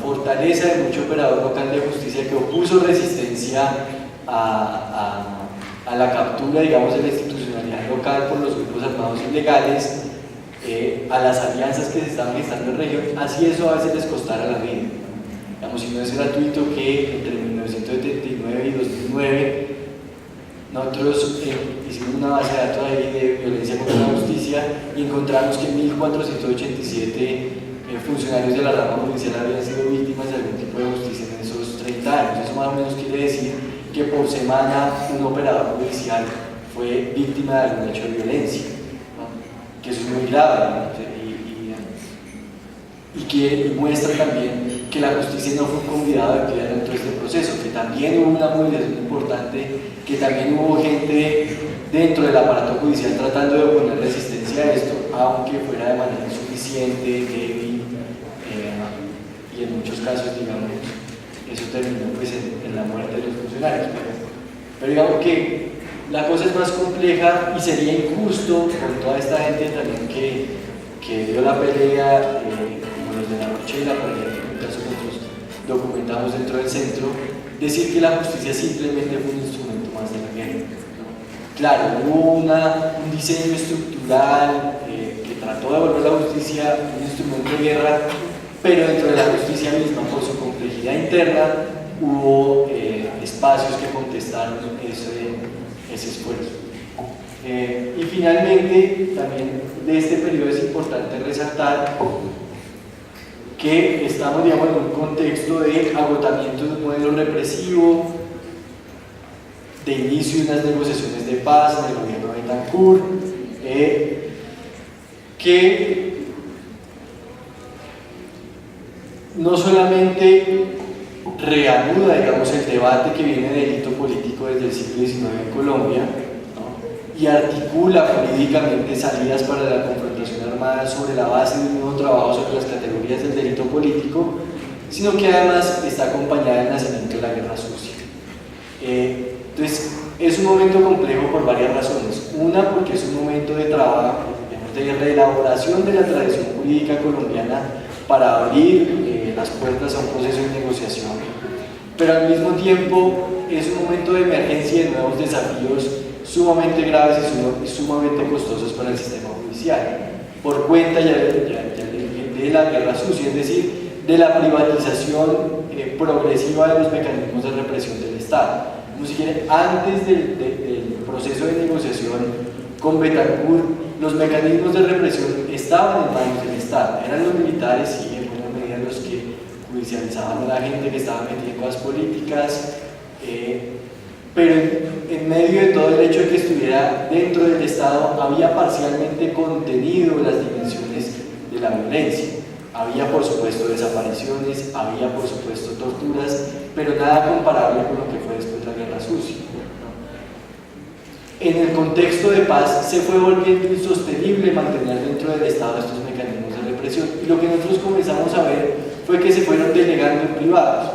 fortaleza de mucho operador local de justicia que opuso resistencia a la captura, digamos, de la institucionalidad local por los grupos armados ilegales, a las alianzas que se estaban gestando en región, así eso a veces les costara la vida. Digamos, si no es gratuito que entre 1979 y 2009 nosotros hicimos una base de datos ahí de violencia contra la justicia y encontramos que 1.487 funcionarios de la rama judicial habían sido víctimas de algún tipo de justicia en esos 30 años. Eso más o menos quiere decir que por semana un operador judicial fue víctima de algún hecho de violencia, ¿no? Que eso es muy grave, ¿no? Y que muestra también que la justicia no fue un convidado de piedra dentro de este proceso, que también hubo una movilización importante, que también hubo gente dentro del aparato judicial tratando de oponer resistencia a esto, aunque fuera de manera insuficiente, débil, y en muchos casos, digamos, eso terminó pues en la muerte de los funcionarios. Pero digamos que la cosa es más compleja y sería injusto con toda esta gente también que dio la pelea, como los de la Rochela, por ejemplo, en el caso que nosotros documentamos dentro del centro, decir que la justicia simplemente fue un instrumento más de la guerra, ¿no? Claro, hubo un diseño estructural que trató de volver la justicia un instrumento de guerra, pero dentro de la justicia misma, por su complejidad interna, hubo espacios que contestaron ese esfuerzo. Y finalmente, también de este periodo es importante resaltar que estamos, digamos, en un contexto de agotamiento de un modelo represivo, de inicio de unas negociaciones de paz en el gobierno de Betancourt, que no solamente reanuda, digamos, el debate que viene de delito político desde el siglo XIX en Colombia, ¿no? Y articula políticamente salidas para la confrontación armada sobre la base de un nuevo trabajo sobre las categorías del delito político, sino que además está acompañada del nacimiento de la guerra sucia. Entonces, es un momento complejo por varias razones. Una, porque es un momento de trabajo, de reelaboración de la tradición jurídica colombiana para abrir las puertas a un proceso de negociación, pero al mismo tiempo es un momento de emergencia de nuevos desafíos sumamente graves y sumamente costosos para el sistema judicial, por cuenta ya de la guerra sucia, es decir, de la privatización progresiva de los mecanismos de represión del Estado. Como si quieren, antes del proceso de negociación con Betancourt, los mecanismos de represión estaban en manos del Estado, eran los militares y en buena medida los que judicializaban a la gente que estaba metida en cosas políticas, pero en medio de todo el hecho de que estuviera dentro del Estado había parcialmente contenido las dimensiones de la violencia. Había por supuesto desapariciones, había por supuesto torturas, pero nada comparable con lo que fue después de la guerra sucia. En el contexto de paz se fue volviendo insostenible mantener dentro del Estado estos mecanismos de represión, y lo que nosotros comenzamos a ver fue que se fueron delegando en privados.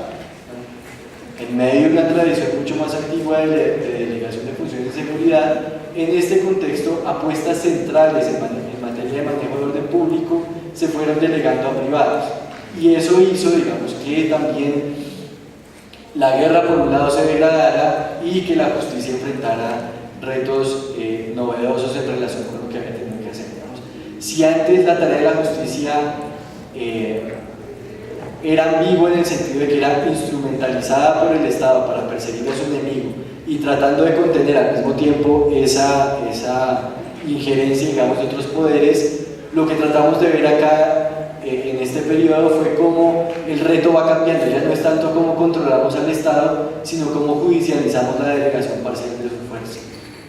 En medio de una tradición mucho más antigua de delegación de funciones de seguridad, en este contexto apuestas centrales en materia de manejo de orden público se fueron delegando a privados, y eso hizo, digamos, que también la guerra por un lado se degradara y que la justicia enfrentara retos novedosos en relación con lo que había tenido que hacer, digamos. Si antes la tarea de la justicia era ambigua en el sentido de que era instrumentalizada por el Estado para perseguir a su enemigo y tratando de contener al mismo tiempo esa injerencia, digamos, de otros poderes, lo que tratamos de ver acá en este periodo fue cómo el reto va cambiando. Ya no es tanto cómo controlamos al Estado, sino cómo judicializamos la delegación parcial de su fuerza,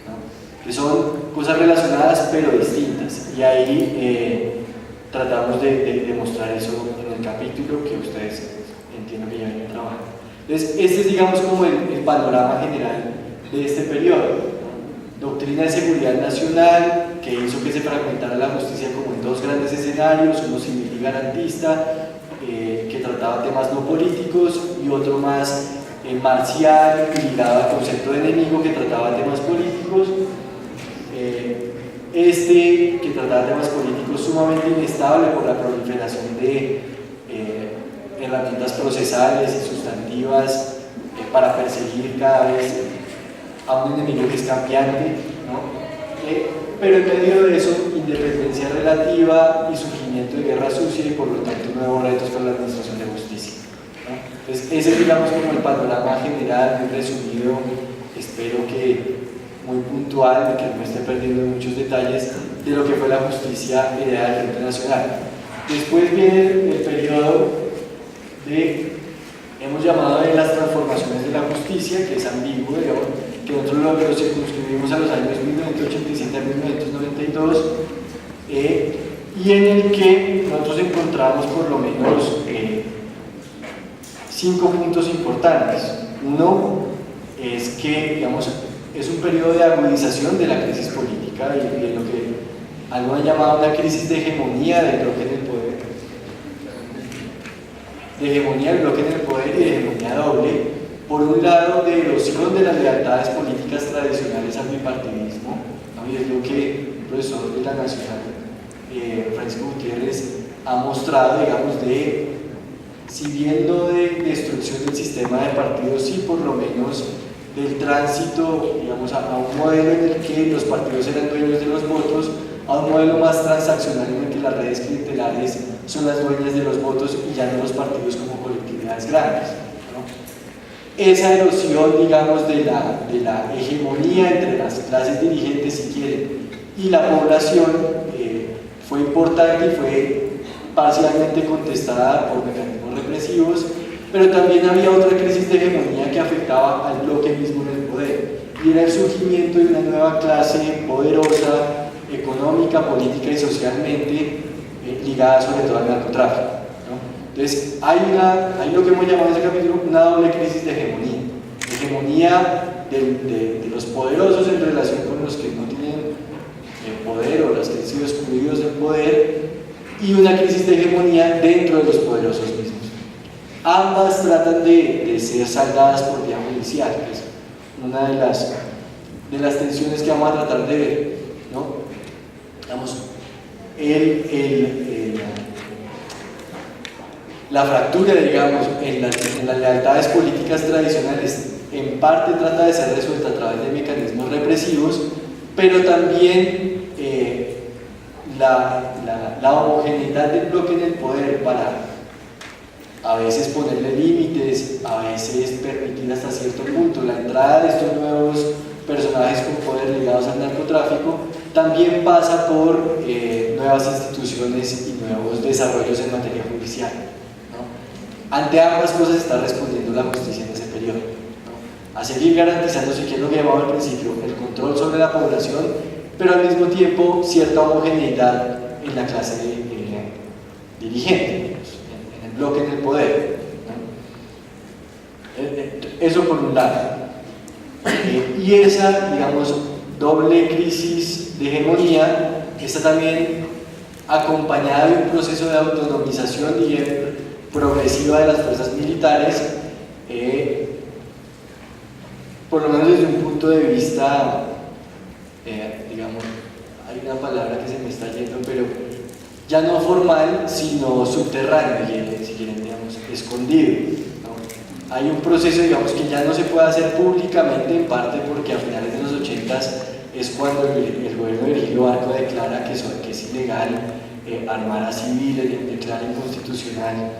¿no? Que son cosas relacionadas pero distintas, y ahí tratamos de demostrar eso en el capítulo que ustedes entiendo que ya vienen trabajando. Entonces, este es, digamos, como el panorama general de este periodo. Doctrina de seguridad nacional, que hizo que se fragmentara la justicia como en dos grandes escenarios, uno civil y garantista, que trataba temas no políticos, y otro más marcial, ligado al concepto de enemigo, que trataba temas políticos. Que trataba temas políticos sumamente inestable por la proliferación de herramientas procesales y sustantivas para perseguir cada vez a un enemigo que es cambiante, ¿no? Pero en medio de eso, independencia relativa y surgimiento de guerra sucia y por lo tanto nuevos retos para la administración de justicia, ¿no? Entonces ese es, digamos, como el panorama general, muy resumido, espero que muy puntual, que no me esté perdiendo muchos detalles de lo que fue la justicia heredada del Frente Nacional. Después viene el periodo hemos llamado de las transformaciones de la justicia, que es ambiguo, digamos, que nosotros lo circunscribimos a los años 1987 a 1992, y en el que nosotros encontramos por lo menos 5 puntos importantes. Uno es que, digamos, es un periodo de agudización de la crisis política y de lo que algo han llamado una crisis de hegemonía del bloque en el poder, de hegemonía del bloque en el poder y de hegemonía doble. Por un lado, de erosión de las lealtades políticas tradicionales al bipartidismo, ¿no? Y es lo que el profesor de la Nacional, Francisco Gutiérrez, ha mostrado, digamos, si bien no de destrucción del sistema de partidos, sí por lo menos del tránsito, digamos, a un modelo en el que los partidos eran dueños de los votos, a un modelo más transaccional en el que las redes clientelares son las dueñas de los votos y ya no los partidos como colectividades grandes, ¿no? Esa erosión, digamos, de la hegemonía entre las clases dirigentes, si quieren, y la población fue importante y fue parcialmente contestada por mecanismos represivos, pero también había otra crisis de hegemonía que afectaba al bloque mismo en el poder, y era el surgimiento de una nueva clase poderosa, económica, política y socialmente, ligada sobre todo al narcotráfico, ¿no? Entonces hay lo que hemos llamado en ese capítulo una doble crisis de hegemonía de los poderosos en relación con los que no tienen poder o los que han sido excluidos del poder, y una crisis de hegemonía dentro de los poderosos mismos. Ambas tratan de ser saldadas por vía judicial, que es una de las tensiones que vamos a tratar de ver, ¿no? Digamos, la fractura, digamos, en las lealtades políticas tradicionales en parte trata de ser resuelta a través de mecanismos represivos, pero también la homogeneidad del bloque en el poder para a veces ponerle límites, a veces permitir hasta cierto punto la entrada de estos nuevos personajes con poder ligados al narcotráfico, también pasa por nuevas instituciones y nuevos desarrollos en materia judicial, ¿no? Ante ambas cosas está respondiendo la justicia en ese periodo, ¿no? A seguir garantizando, si quiero lo que llamaba al principio, el control sobre la población, pero al mismo tiempo cierta homogeneidad en la clase dirigente, en el bloque en el poder, ¿no? Eso por un lado. Y esa, digamos, doble crisis de hegemonía está también acompañada de un proceso de autonomización progresiva de las fuerzas militares, por lo menos desde un punto de vista, digamos, hay una palabra que se me está yendo, pero ya no formal, sino subterráneo, si quieren, digamos, escondido, ¿no? Hay un proceso, digamos, que ya no se puede hacer públicamente, en parte porque a finales de los 80s es cuando el gobierno de Virgilio Barco declara que es ilegal armar a civiles, declara inconstitucional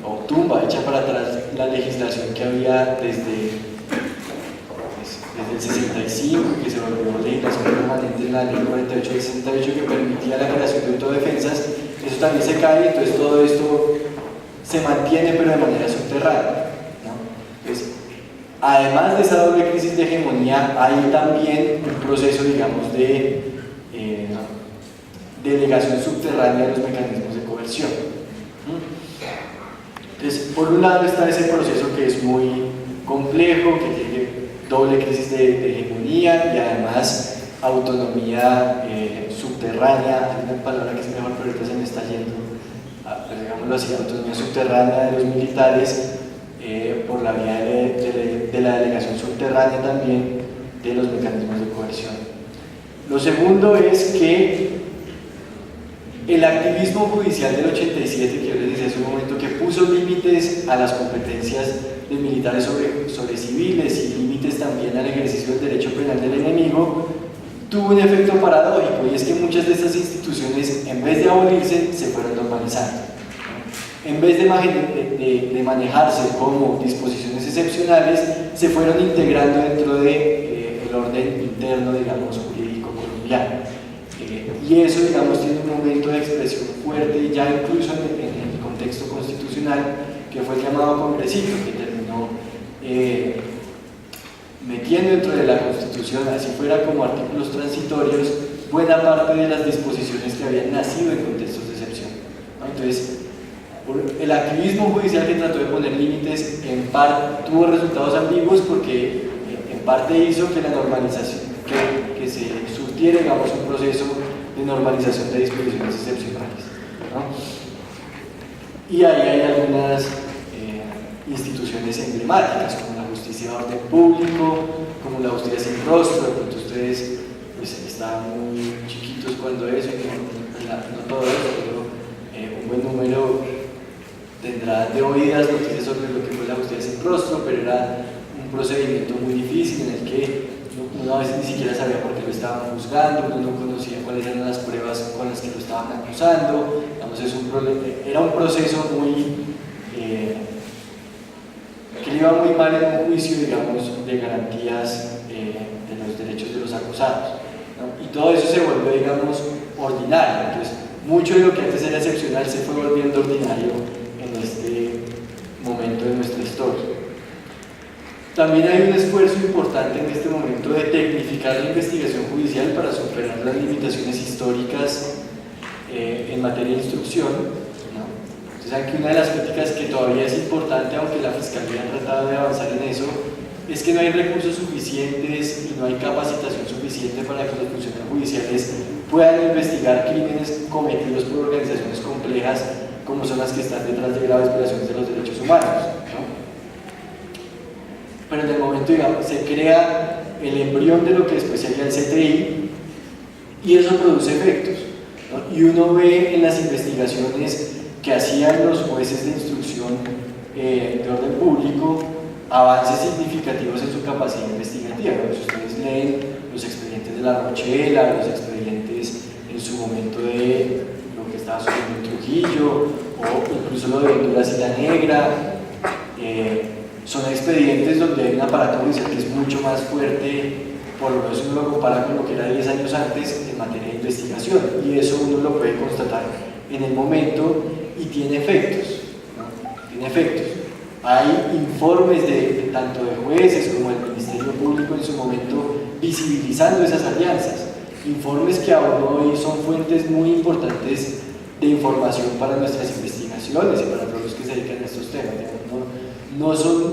o tumba, echa para atrás la legislación que había desde el 65, que se volvió legislación permanente en la ley 48 del 68, que permitía la creación de autodefensas. Eso también se cae, entonces todo esto se mantiene, pero de manera subterránea, ¿no? Entonces, además de esa doble crisis de hegemonía, hay también un proceso, digamos, de delegación subterránea de los mecanismos de coerción. Entonces, por un lado está ese proceso que es muy complejo, que tiene doble crisis de hegemonía y además autonomía subterránea. Hay una palabra que es mejor, pero ahorita se me está yendo, pero digámoslo así, autonomía subterránea de los militares por la vía de la delegación subterránea también de los mecanismos de coerción. Lo segundo es que El activismo judicial del 87, que yo les decía hace un momento, que puso límites a las competencias de militares sobre civiles y límites también al ejercicio del derecho penal del enemigo, tuvo un efecto paradójico, y es que muchas de estas instituciones, en vez de abolirse, se fueron normalizando. En vez de manejarse como disposiciones excepcionales, se fueron integrando dentro del orden interno, digamos, jurídico colombiano. Y eso, digamos, tiene un momento de expresión fuerte, ya incluso en el contexto constitucional, que fue el llamado Congresito, que terminó metiendo dentro de la Constitución, así fuera como artículos transitorios, buena parte de las disposiciones que habían nacido en contextos de excepción, ¿no? Entonces, el activismo judicial que trató de poner límites, en parte tuvo resultados ambiguos, porque en parte hizo que la normalización, que se surtiera, digamos, un proceso de normalización de disposiciones excepcionales, ¿no? Y ahí hay algunas instituciones emblemáticas, como la justicia de orden público, como la justicia sin rostro. De pronto ustedes pues, estaban muy chiquitos cuando eso, y no todo eso, pero un buen número tendrá de oídas noticias sobre lo que fue la justicia sin rostro, pero era un procedimiento muy difícil en el que uno a veces ni siquiera sabía por qué lo estaban juzgando, uno no conocía cuáles eran las pruebas con las que lo estaban acusando. Digamos, era un proceso muy que le iba muy mal en un juicio, digamos, de garantías de los derechos de los acusados, ¿no? Y todo eso se volvió, digamos, ordinario. Entonces, mucho de lo que antes era excepcional se fue volviendo ordinario en este momento de nuestra historia. También hay un esfuerzo importante en este momento de tecnificar la investigación judicial para superar las limitaciones históricas en materia de instrucción, ¿no? Entonces, saben que una de las críticas que todavía es importante, aunque la Fiscalía ha tratado de avanzar en eso, es que no hay recursos suficientes y no hay capacitación suficiente para que los funcionarios judiciales puedan investigar crímenes cometidos por organizaciones complejas como son las que están detrás de graves violaciones de los derechos humanos, ¿no? Pero en el momento, digamos, se crea el embrión de lo que después sería el CTI, y eso produce efectos, ¿no? Y uno ve en las investigaciones que hacían los jueces de instrucción de orden público avances significativos en su capacidad investigativa, ¿no? Si ustedes leen los expedientes de la Rochela, los expedientes en su momento de lo que estaba sucediendo en Trujillo, o incluso lo de Honduras y la Negra, son expedientes donde hay un aparato judicial que es mucho más fuerte, por lo menos uno lo compara con lo que era 10 años antes en materia de investigación, y eso uno lo puede constatar en el momento, y tiene efectos, ¿no? Tiene efectos. Hay informes tanto de jueces como del Ministerio Público en su momento visibilizando esas alianzas, informes que aún hoy son fuentes muy importantes de información para nuestras investigaciones y para todos los que se dedican a estos temas. No son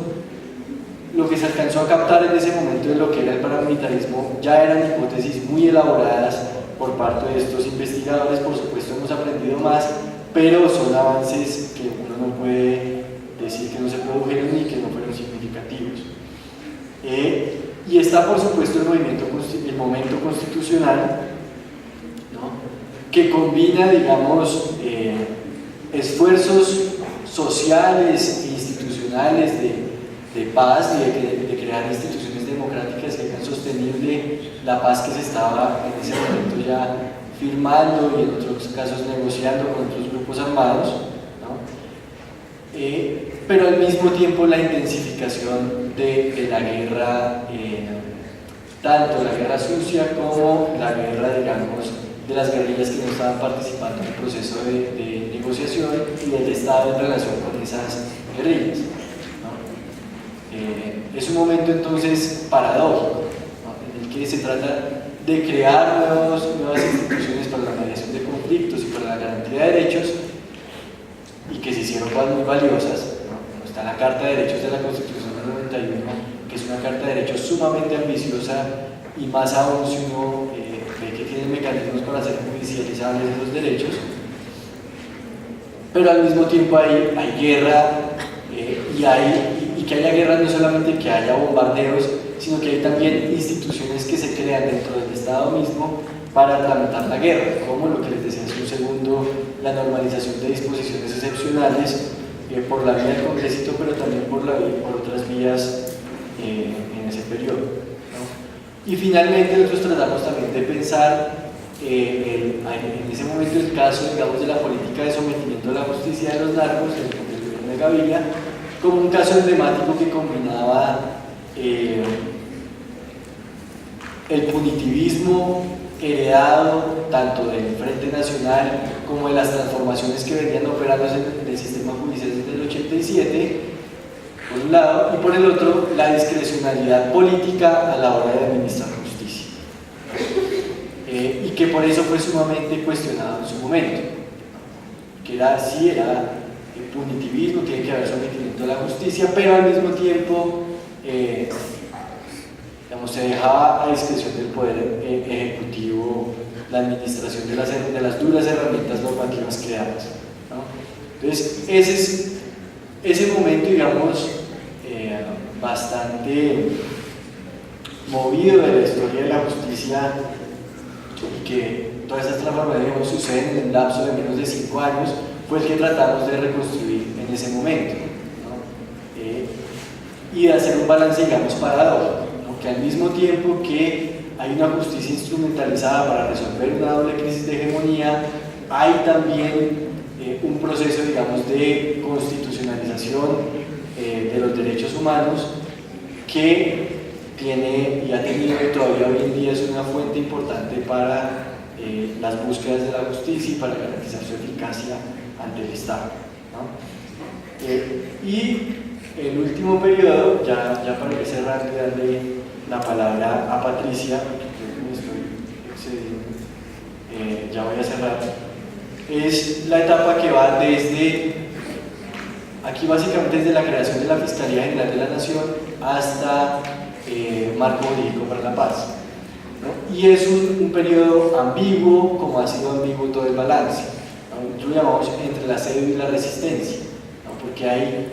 lo que se alcanzó a captar en ese momento de lo que era el paramilitarismo, ya eran hipótesis muy elaboradas por parte de estos investigadores. Por supuesto hemos aprendido más, pero son avances que uno no puede decir que no se produjeron ni que no fueron significativos. Y está, por supuesto, el momento constitucional, ¿no? Que combina, digamos, esfuerzos sociales e institucionales de paz y de crear instituciones democráticas que hagan sostenible la paz que se estaba en ese momento ya firmando y en otros casos negociando con otros grupos armados, ¿no? Pero al mismo tiempo la intensificación de la guerra, tanto la guerra sucia como la guerra, digamos, de las guerrillas que no estaban participando en el proceso de negociación y del Estado en relación con esas guerrillas, ¿no? Es un momento entonces paradójico, ¿no? En el que se trata de crear nuevas instituciones para la mediación de conflictos y para la garantía de derechos, y que se hicieron muy valiosas, ¿no? Como está la Carta de Derechos de la Constitución del 91, que es una Carta de Derechos sumamente ambiciosa, y más aún si uno ve que tiene mecanismos para hacer judicializables esos derechos. Pero al mismo tiempo hay guerra, y que haya guerra no solamente que haya bombardeos, sino que hay también instituciones que se crean dentro del Estado mismo para tramitar la guerra, como lo que les decía, es un segundo, la normalización de disposiciones excepcionales por la vía del Congresito, pero también por otras vías en ese periodo, ¿no? Y finalmente nosotros tratamos también de pensar en ese momento el caso, digamos, de la política de sometimiento a la justicia de los narcos del gobierno de Gaviria, como un caso emblemático que combinaba el punitivismo heredado tanto del Frente Nacional como de las transformaciones que venían operando en el sistema judicial desde el 87, por un lado, y por el otro, la discrecionalidad política a la hora de administrar justicia. Y que por eso fue sumamente cuestionado en su momento, que era punitivismo, tiene que haber sometimiento a la justicia, pero al mismo tiempo se dejaba a discreción del poder ejecutivo la administración de las duras herramientas normativas creadas, ¿no? Entonces ese momento, digamos, bastante movido de la historia de la justicia, y que todas esas transformaciones suceden en un lapso de menos de 5 años, fue el que tratamos de reconstruir en ese momento, ¿no? Y de hacer un balance, digamos, paradójico, ¿no? Que al mismo tiempo que hay una justicia instrumentalizada para resolver una doble crisis de hegemonía, hay también un proceso, digamos, de constitucionalización de los derechos humanos que tiene y ha tenido y todavía hoy en día es una fuente importante para las búsquedas de la justicia y para garantizar su eficacia ante el Estado, ¿no? Y el último periodo, ya para ir cerrando y darle la palabra a Patricia, creo que me estoy excediendo, ya voy a cerrar, es la etapa que va aquí básicamente desde la creación de la Fiscalía General de la Nación hasta Marco Jurídico para la Paz, ¿no? Y es un periodo ambiguo, como ha sido ambiguo todo el balance, ¿no? Lo llamamos entre la asedio y la resistencia, ¿no? Porque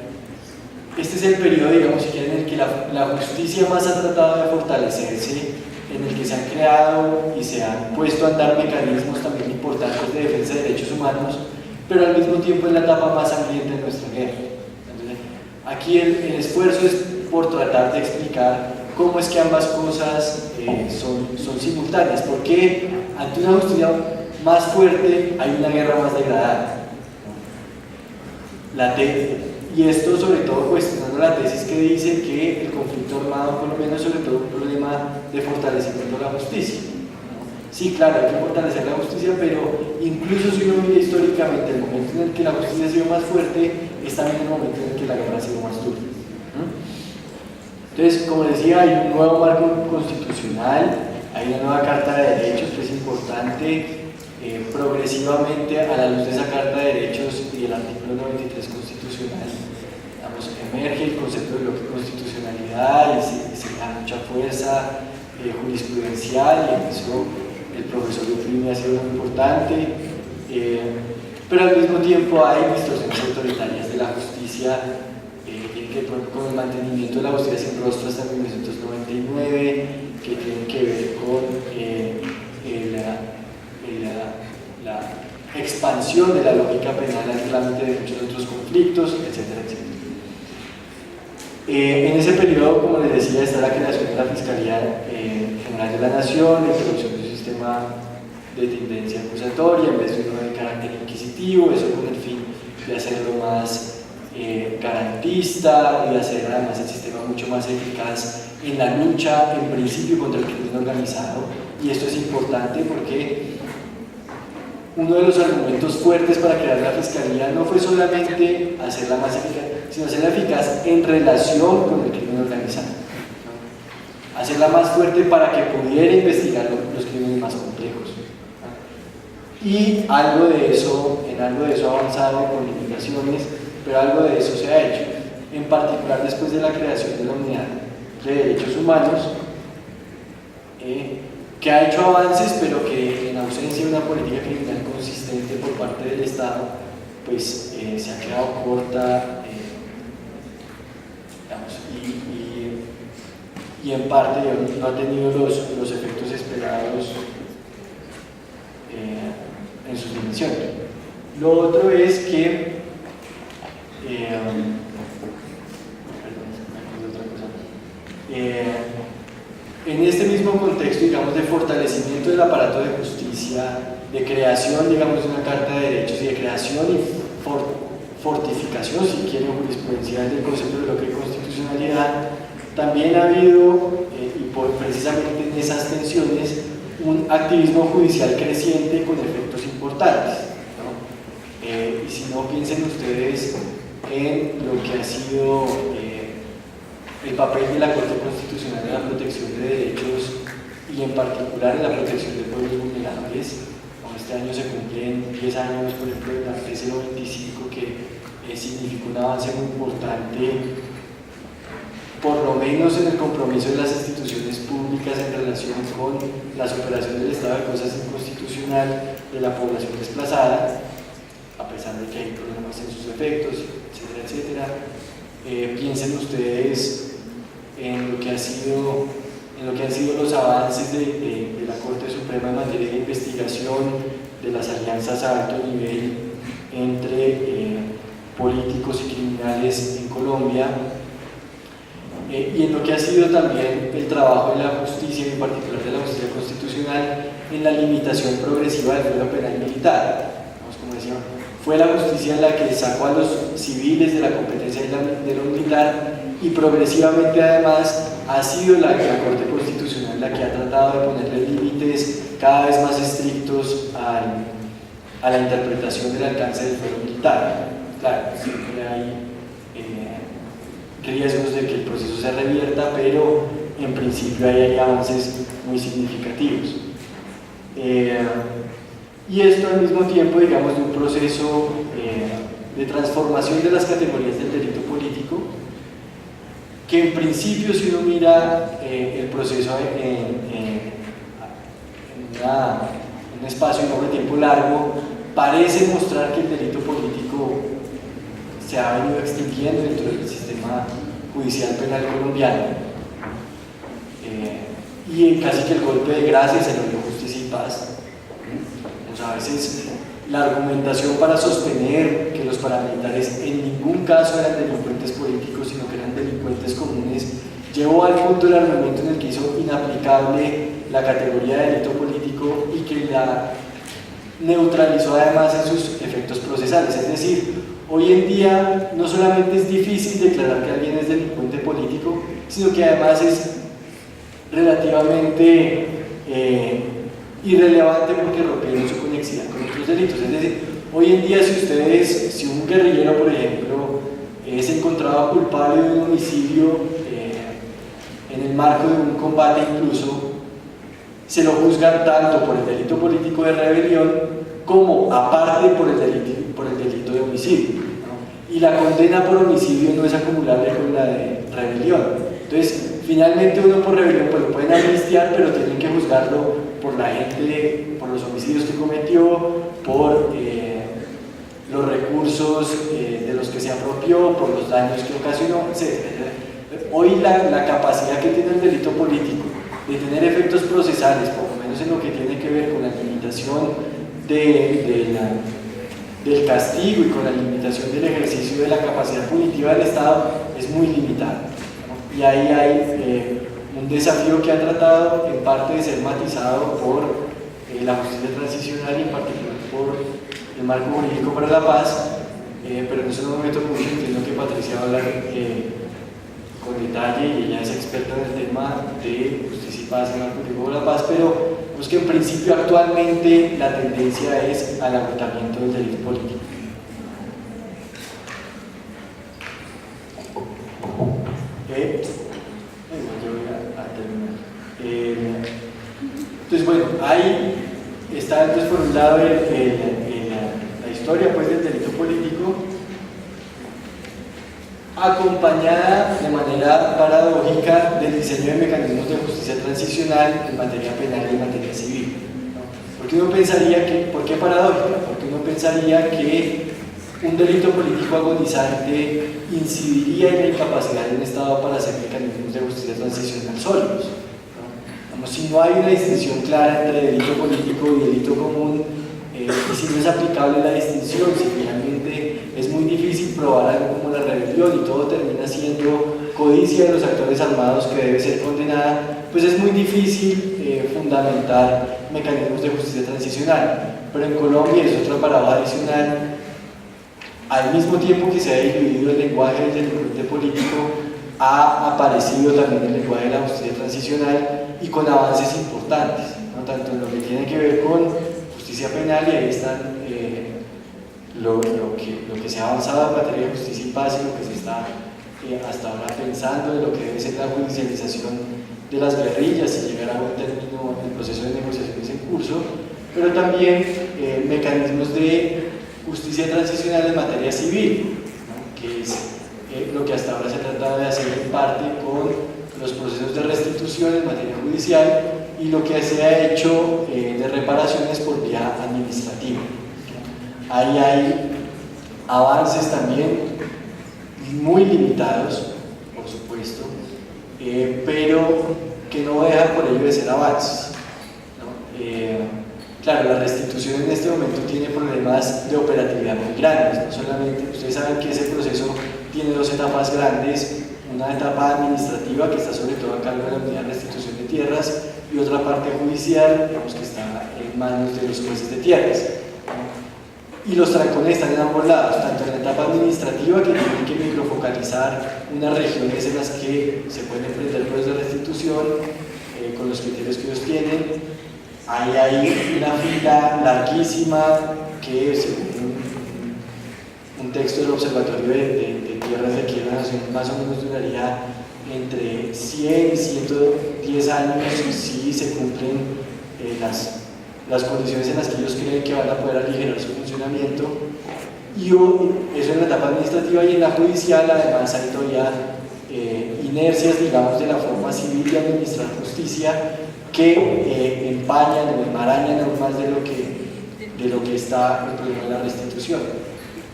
este es el periodo, digamos, en el que la justicia más ha tratado de fortalecerse, en el que se han creado y se han puesto a andar mecanismos también importantes de defensa de derechos humanos, pero al mismo tiempo es la etapa más sangrienta de nuestra guerra. Entonces, aquí el esfuerzo es por tratar de explicar cómo es que ambas cosas son simultáneas, porque ante una justicia más fuerte hay una guerra más degradada, ¿no? Y esto sobre todo cuestionando la tesis que dice que el conflicto armado colombiano es sobre todo un problema de fortalecimiento de la justicia, ¿no? Sí, claro, hay que fortalecer la justicia, pero incluso si uno mira históricamente el momento en el que la justicia ha sido más fuerte es también el momento en el que la guerra ha sido más dura, ¿no? Entonces, como decía, hay un nuevo marco constitucional, hay una nueva Carta de Derechos que es importante. Progresivamente, a la luz de esa Carta de Derechos y el artículo 93 constitucional, digamos, emerge el concepto de bloque constitucionalidad y se da mucha fuerza jurisprudencial, y en eso el profesor Dufrini ha sido muy importante, pero al mismo tiempo hay distorsiones autoritarias de la justicia, que con el mantenimiento de la justicia sin rostro hasta 1999, que tienen que ver con la expansión de la lógica penal al trámite de muchos otros conflictos, etcétera, etcétera. En ese periodo, como les decía, está la creación de la Fiscalía General de la Nación, la introducción de un sistema de tendencia acusatoria en vez de uno de carácter inquisitivo, eso con el fin de hacerlo más garantista y de hacer además el sistema mucho más eficaz en la lucha, en principio, contra el crimen organizado. Y esto es importante porque uno de los argumentos fuertes para crear la Fiscalía no fue solamente hacerla más eficaz, sino hacerla eficaz en relación con el crimen organizado, ¿no? Hacerla más fuerte para que pudiera investigar los crímenes más complejos, ¿no? Y en algo de eso ha avanzado con limitaciones, pero algo de eso se ha hecho, en particular después de la creación de la Unidad de Derechos Humanos, que ha hecho avances, pero que en ausencia de una política criminal consistente por parte del Estado, pues se ha quedado corta, digamos, y en parte no ha tenido los efectos esperados en sus dimensiones. Lo otro es que en este mismo contexto, digamos, de fortalecimiento del aparato de justicia, de creación, digamos, de una carta de derechos y de creación y fortificación, si quieren, jurisprudencial del concepto de lo que es constitucionalidad, también ha habido, precisamente en esas tensiones, un activismo judicial creciente con efectos importantes, ¿no? Y si no, piensen ustedes en lo que ha sido el papel de la Corte Constitucional en la protección de derechos y en particular en la protección de pueblos vulnerables. Este año se cumplen 10 años, por ejemplo, de la 13025, que significó un avance muy importante, por lo menos en el compromiso de las instituciones públicas en relación con la superación del estado de cosas inconstitucional de la población desplazada, a pesar de que hay problemas en sus efectos, etcétera, etcétera. Piensen ustedes en lo que han sido los avances de la Corte Suprema en materia de investigación, de las alianzas a alto nivel entre políticos y criminales en Colombia, y en lo que ha sido también el trabajo de la justicia, y en particular de la justicia constitucional, en la limitación progresiva del fuero penal militar. Como decía, fue la justicia la que sacó a los civiles de la competencia de lo militar, y progresivamente además ha sido la Corte Constitucional la que ha tratado de ponerle límites cada vez más estrictos a la interpretación del alcance del fuero militar. Claro, siempre hay riesgos de que el proceso se revierta, pero en principio hay avances muy significativos. Y esto al mismo tiempo, digamos, de un proceso de transformación de las categorías del delito político, que en principio, si uno mira el proceso en un espacio de tiempo largo, parece mostrar que el delito político se ha venido extinguiendo dentro del sistema judicial penal colombiano, y casi que el golpe de gracia se lo dio Justicia y Paz. A veces la argumentación para sostener que los paramilitares en ningún caso eran delincuentes políticos, sino que eran delincuentes comunes, llevó al punto del argumento en el que hizo inaplicable la categoría de delito político y que la neutralizó además en sus efectos procesales. Es decir, hoy en día no solamente es difícil declarar que alguien es delincuente político, sino que además es relativamente irrelevante porque rompieron su conexidad con otros delitos. Es decir, hoy en día si un guerrillero, por ejemplo, es encontrado culpable de un homicidio en el marco de un combate incluso, se lo juzgan tanto por el delito político de rebelión como aparte por el delito de homicidio, ¿no? Y la condena por homicidio no es acumulable con la de rebelión. Entonces, finalmente uno por rebelión pues lo pueden amnistiar, pero tienen que juzgarlo por la gente, por los homicidios que cometió, por los recursos de los que se apropió, por los daños que ocasionó, etc. Hoy la capacidad que tiene el delito político de tener efectos procesales, por lo menos en lo que tiene que ver con la limitación del castigo y con la limitación del ejercicio de la capacidad punitiva del Estado, es muy limitada, ¿no? Y ahí hay un desafío que ha tratado en parte de ser matizado por la justicia transicional y en particular por el marco jurídico para la paz, pero en ese momento entiendo que Patricia va a hablar con detalle, y ella es experta en el tema de justicia y paz y marco jurídico para la paz, pero pues que en principio actualmente la tendencia es al agotamiento del delito político. Entonces, bueno, ahí está entonces por un lado la historia pues del delito político, acompañada de manera paradójica del diseño de mecanismos de justicia transicional en materia penal y en materia civil, ¿no? Porque uno pensaría que, ¿por qué paradójica? Porque uno pensaría que un delito político agonizante incidiría en la incapacidad de un Estado para hacer mecanismos de justicia transicional sólidos, ¿no? Como si no hay una distinción clara entre delito político y delito común, y si no es aplicable la distinción, si finalmente es muy difícil probar algo como la rebelión y todo termina siendo codicia de los actores armados que debe ser condenada, pues es muy difícil fundamentar mecanismos de justicia transicional. Pero en Colombia es otra paradoja adicional. Al mismo tiempo que se ha diluido el lenguaje del delincuente político, ha aparecido también el lenguaje de la justicia transicional y con avances importantes, ¿no? Tanto en lo que tiene que ver con justicia penal, y ahí están lo que se ha avanzado en materia de justicia y paz y lo que se está hasta ahora pensando de lo que debe ser la judicialización de las guerrillas y llegar a buen término en el proceso de negociaciones en curso, pero también mecanismos de justicia transicional en materia civil, ¿no? Que es lo que hasta ahora se ha tratado de hacer en parte con los procesos de restitución en materia judicial y lo que se ha hecho de reparaciones por vía administrativa. Ahí hay avances también muy limitados, por supuesto, pero que no dejan por ello de ser avances, ¿no? Claro, la restitución en este momento tiene problemas de operatividad muy grandes, no solamente, ustedes saben que ese proceso tiene dos etapas grandes, una etapa administrativa que está sobre todo a cargo de la unidad de restitución de tierras y otra parte judicial, digamos, que está en manos de los jueces de tierras. Y los trancones están en ambos lados, tanto en la etapa administrativa, que tiene que microfocalizar unas regiones en las que se pueden emprender procesos de restitución con los criterios que ellos tienen. Ahí hay una fila larguísima que, según un texto del Observatorio de Tierras de aquí en la Nación, más o menos duraría entre 100 y 110 años si se cumplen las condiciones en las que ellos creen que van a poder aligerar su funcionamiento. Y eso en la etapa administrativa, y en la judicial además hay todavía inercias, digamos, de la forma civil de administrar justicia que empañan o enmarañan aún más de lo que está el problema de la restitución.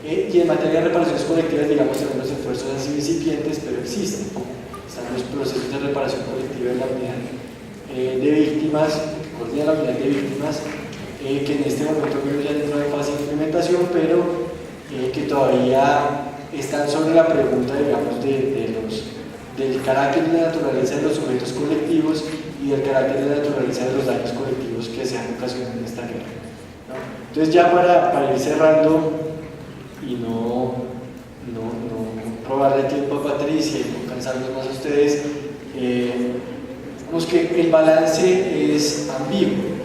Y en materia de reparaciones colectivas, digamos, también los esfuerzos han sido incipientes, pero existen. Están los procesos de reparación colectiva en la unidad de víctimas, que coordina la unidad de víctimas, que en este momento ya dentro de fase de implementación, pero que todavía están sobre la pregunta, digamos, del carácter y la naturaleza de los sujetos colectivos y del carácter y la naturaleza de los daños colectivos que se han ocasionado en esta guerra, ¿no? Entonces, ya para ir cerrando y no robarle tiempo a Patricia y no cansarnos más a ustedes, vemos que el balance es ambiguo.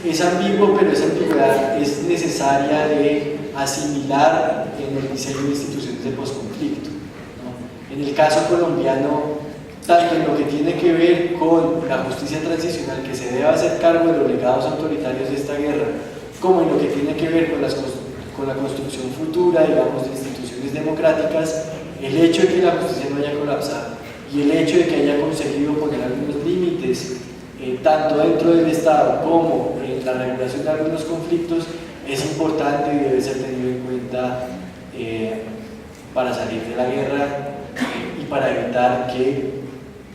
Es ambiguo, pero esa ambigüedad es necesaria de asimilar en el diseño de instituciones de posconflicto, ¿no? En el caso colombiano, tanto en lo que tiene que ver con la justicia transicional que se debe hacer cargo de los legados autoritarios de esta guerra, como en lo que tiene que ver con la construcción futura, digamos, de instituciones democráticas, el hecho de que la justicia no haya colapsado y el hecho de que haya conseguido poner algunos límites, tanto dentro del Estado como en la regulación de algunos conflictos, es importante y debe ser tenido en cuenta para salir de la guerra y para evitar que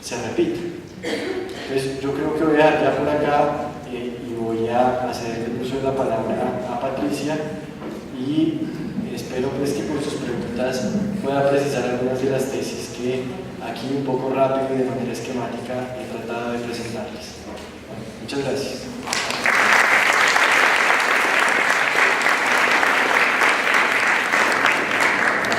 se repita. Entonces, yo creo que voy a dejar ya por acá y voy a hacer el uso de la palabra a Patricia, y espero pues que por sus preguntas pueda precisar algunas de las tesis que aquí un poco rápido y de manera esquemática he tratado de presentarles. Muchas gracias.